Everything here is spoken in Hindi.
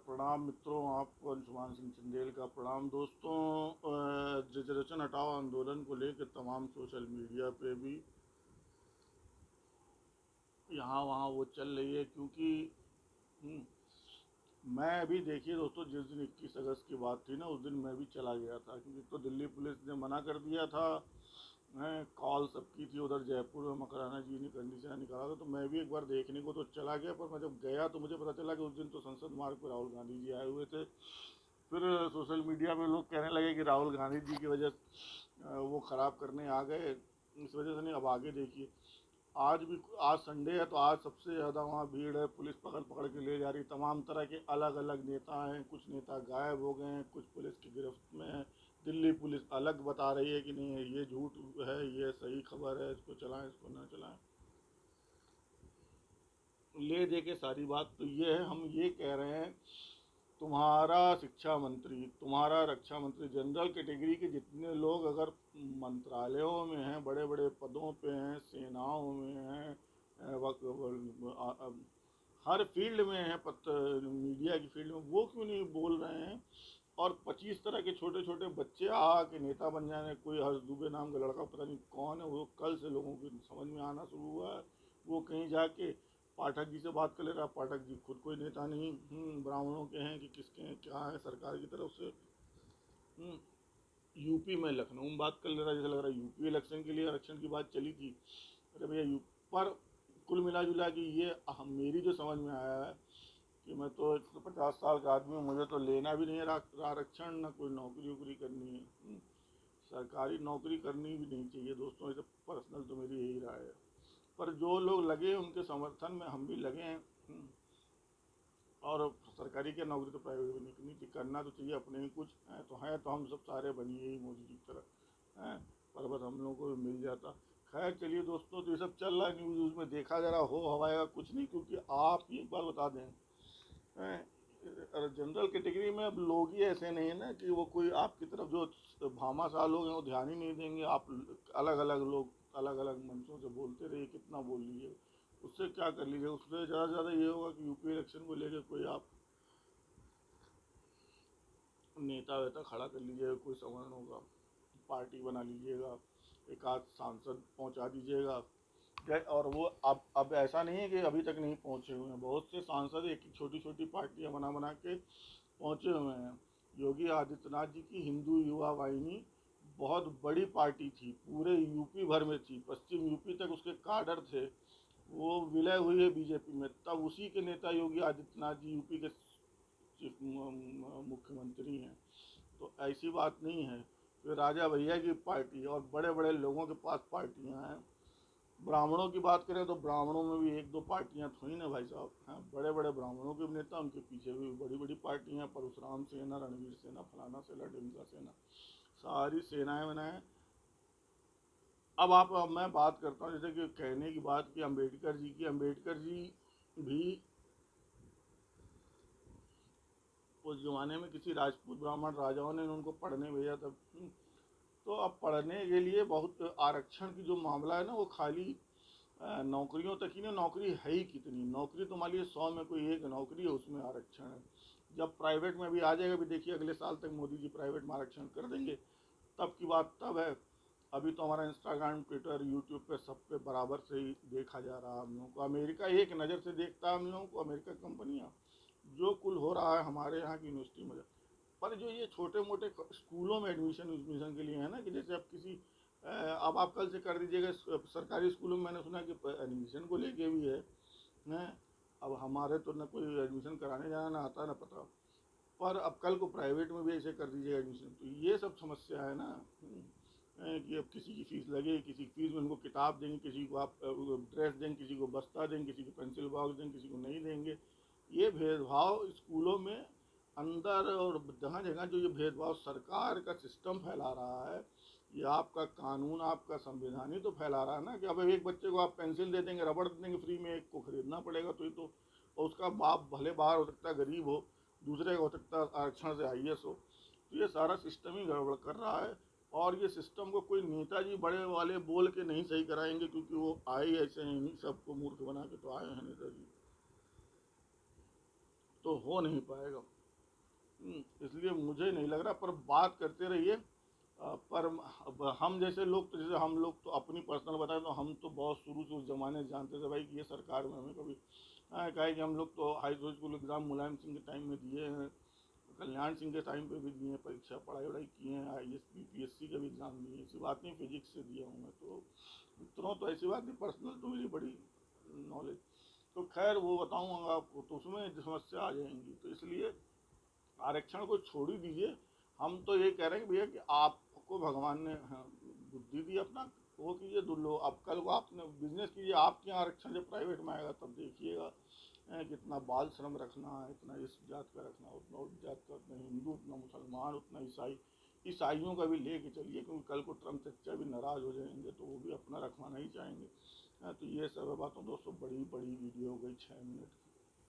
प्रणाम मित्रों, आपको अंशुमान सिंह चंदेल का प्रणाम। दोस्तों, रिजर्वेशन हटाओ आंदोलन को लेकर तमाम सोशल मीडिया पे भी यहाँ वहाँ वो चल रही है, क्योंकि हम्म, मैं अभी देखिए दोस्तों, जिस दिन 21 अगस्त की बात थी ना, उस दिन मैं भी चला गया था, क्योंकि तो दिल्ली पुलिस ने मना कर दिया था। कॉल सबकी थी उधर जयपुर में, मकराना जी ने कंडीशन निकाला था, तो मैं भी एक बार देखने को तो चला गया। पर मैं जब गया तो मुझे पता चला कि उस दिन तो संसद मार्ग पर राहुल गांधी जी आए हुए थे। फिर सोशल मीडिया में लोग कहने लगे कि राहुल गांधी जी की वजह वो ख़राब करने आ गए, इस वजह से नहीं। अब आगे देखिए, आज भी, आज संडे है तो आज सबसे ज़्यादा वहाँ भीड़ है, पुलिस पकड़ पकड़ के ले जा रही। तमाम तरह के अलग अलग नेता हैं, कुछ नेता गायब हो गए हैं, कुछ पुलिस की गिरफ्त में हैं। दिल्ली पुलिस अलग बता रही है कि नहीं है, ये झूठ है, ये सही खबर है, इसको चलाएं, इसको ना चलाएं। ले दे के सारी बात तो ये है, हम ये कह रहे हैं, तुम्हारा शिक्षा मंत्री, तुम्हारा रक्षा मंत्री, जनरल कैटेगरी के जितने लोग अगर मंत्रालयों में हैं, बड़े बड़े पदों पे हैं, सेनाओं में हैं, हर फील्ड में हैं, मीडिया की फील्ड में, वो क्यों नहीं बोल रहे हैं? और 25 तरह के छोटे छोटे बच्चे के नेता बन जाए। कोई हर्ष दुबे नाम का लड़का, पता नहीं कौन है वो, कल से लोगों की समझ में आना शुरू हुआ है। वो कहीं जाके पाठक जी से बात कर ले रहा। पाठक जी खुद कोई नेता नहीं, ब्राह्मणों के हैं कि किसके हैं, क्या है सरकार की तरफ से। यूपी में, लखनऊ में बात कर ले रहा, जैसे लग रहा है यूपी इलेक्शन के लिए आरक्षण की बात चली थी। अरे भैया, पर कुल मिला जुला के ये मेरी जो समझ में आया है कि मैं तो 150 साल का आदमी हूँ, मुझे तो लेना भी नहीं है आरक्षण, ना कोई नौकरी वोकरी करनी है। सरकारी नौकरी करनी भी नहीं चाहिए दोस्तों, ये तो पर्सनल तो मेरी यही राय है। पर जो लोग लगे उनके समर्थन में हम भी लगे हैं। और सरकारी क्या, नौकरी तो प्राइवेट भी नहीं करनी चाहिए, करना तो चाहिए, अपने ही कुछ हैं तो हैं, तो हम सब सारे बनिए ही मोदी जी की तरह हैं। पर बस हम लोगों को भी मिल जाता। खैर चलिए दोस्तों, तो ये सब चल रहा है, न्यूज़ व्यूज़ में देखा जा रहा हो हवाएगा कुछ नहीं, क्योंकि आप ये एक बार बता दें, जनरल कैटेगरी में अब लोग ही ऐसे नहीं है ना कि वो कोई आपकी तरफ, जो भामाशाह लोग हैं वो ध्यान ही नहीं देंगे। आप अलग अलग लोग अलग अलग मंचों से बोलते रहिए, कितना बोल लीजिए, उससे क्या कर लीजिए। उससे ज़्यादा से ज़्यादा ये होगा कि यूपी इलेक्शन को लेकर कोई आप नेता वेता खड़ा कर लीजिएगा, कोई सवर्णों का पार्टी बना लीजिएगा, एक आध सांसद पहुंचा दीजिएगा। और वो अब ऐसा नहीं है कि अभी तक नहीं पहुंचे हुए हैं, बहुत से सांसद एक छोटी छोटी पार्टियां बना बना के पहुंचे हुए हैं। योगी आदित्यनाथ जी की हिंदू युवा वाहिनी बहुत बड़ी पार्टी थी, पूरे यूपी भर में थी, पश्चिम यूपी तक उसके काडर थे। वो विलय हुई है बीजेपी में, तब उसी के नेता योगी आदित्यनाथ जी यूपी के चीफ मुख्यमंत्री हैं। तो ऐसी बात नहीं है। फिर राजा भैया की पार्टी और बड़े बड़े लोगों के पास पार्टियां हैं। ब्राह्मणों की बात करें तो ब्राह्मणों में भी एक दो पार्टियां थी ना भाई साहब, हैं, बड़े बड़े ब्राह्मणों के नेता, उनके पीछे भी बड़ी बड़ी पार्टियां, परशुराम सेना, रणवीर सेना, फलाना सेना, ढिमका सेना, सारी सेनाएं बनाएं। अब मैं बात करता हूँ, जैसे कि कहने की बात की अम्बेडकर जी की, अम्बेडकर जी भी उस जमाने में किसी राजपूत ब्राह्मण राजाओं ने उनको पढ़ने भेजा था। तो अब पढ़ने के लिए बहुत आरक्षण की जो मामला है ना, वो खाली नौकरियों तक ही नहीं, नौकरी है ही कितनी, नौकरी तो मान लीजिए 100 में कोई एक नौकरी है, उसमें आरक्षण है। जब प्राइवेट में भी आ जाएगा, भी देखिए अगले साल तक मोदी जी प्राइवेट में आरक्षण कर देंगे, तब की बात तब है। अभी तो हमारा इंस्टाग्राम, ट्विटर, यूट्यूब पे सब पे बराबर से ही देखा जा रहा है हम लोगों को। अमेरिका एक नज़र से देखता है हम लोगों को, अमेरिका कंपनियाँ, जो कुल हो रहा है हमारे यहाँ की यूनिवर्सिटी में। पर जो ये छोटे मोटे स्कूलों में एडमिशन एडमिशन के लिए है ना, कि जैसे अब किसी अब आप कल से कर दीजिएगा सरकारी स्कूलों में, मैंने सुना कि एडमिशन को लेके भी है न। अब हमारे तो न कोई एडमिशन कराने जाना ना आता ना पता, पर अब कल को प्राइवेट में भी ऐसे कर दीजिएगा एडमिशन, तो ये सब समस्या है ना। कि अब किसी की फीस लगे, किसी की फीस में उनको किताब देंगे, किसी को आप ड्रेस देंगे, किसी को बस्ता देंगे, किसी को पेंसिल बॉक्स देंगे, किसी को नहीं देंगे। ये भेदभाव स्कूलों में अंदर और जहाँ जगह जो ये भेदभाव सरकार का सिस्टम फैला रहा है, ये आपका कानून, आपका संविधान ही तो फैला रहा है ना। कि अब एक बच्चे को आप पेंसिल दे देंगे, रबड़ दे देंगे फ्री में, एक को खरीदना पड़ेगा, तो ये तो, और उसका बाप भले बाहर हो सकता है, गरीब हो, दूसरे का हो सकता है आरक्षण से IAS हो। तो ये सारा सिस्टम ही गड़बड़ कर रहा है। और ये सिस्टम को कोई नेताजी बड़े वाले बोल के नहीं सही कराएंगे, क्योंकि वो आए ऐसे हैं, सबको मूर्ख बना के तो आए हैं नेताजी। तो हो नहीं पाएगा। इसलिए मुझे नहीं लग रहा, पर बात करते रहिए। पर अब हम जैसे लोग तो, जैसे हम लोग तो अपनी पर्सनल बताएं तो हम तो बहुत शुरू से उस ज़माने से जानते थे भाई कि ये सरकार में हमें कभी कहा है कि हम लोग तो high school exam Mulayam Singh के टाइम में दिए हैं, कल्याण सिंह के टाइम पे भी दिए हैं, परीक्षा पढ़ाई वढ़ाई किए हैं, IAS PPSC के भी एग्ज़ाम दिए, ऐसी बात नहीं फिजिक्स से दिए होंगे, तो इतना तो ऐसी बात नहीं, पर्सनल तो मेरी बड़ी नॉलेज। तो खैर वो बताऊँगा आपको, तो उसमें समस्या आ जाएंगी, तो इसलिए आरक्षण को छोड़ ही दीजिए। हम तो ये कह रहे हैं कि भैया कि आपको भगवान ने बुद्धि दी, अपना वो कीजिए, दुल्लो अब कल को आपने बिजनेस कीजिए, आपके यहाँ आरक्षण जब प्राइवेट में आएगा तब देखिएगा कितना बाल श्रम रखना है, इतना इस जात का रखना, उतना उस जात का, उतना हिंदू, उतना मुसलमान, उतना ईसाई, ईसाइयों का भी लेके चलिए, क्योंकि कल को ट्रम्प चच्चा भी नाराज़ हो जाएंगे तो वो भी अपना रखवाना ही चाहेंगे। तो ये सब बातों दोस्तों, बड़ी बड़ी वीडियो हो गई 6 मिनट।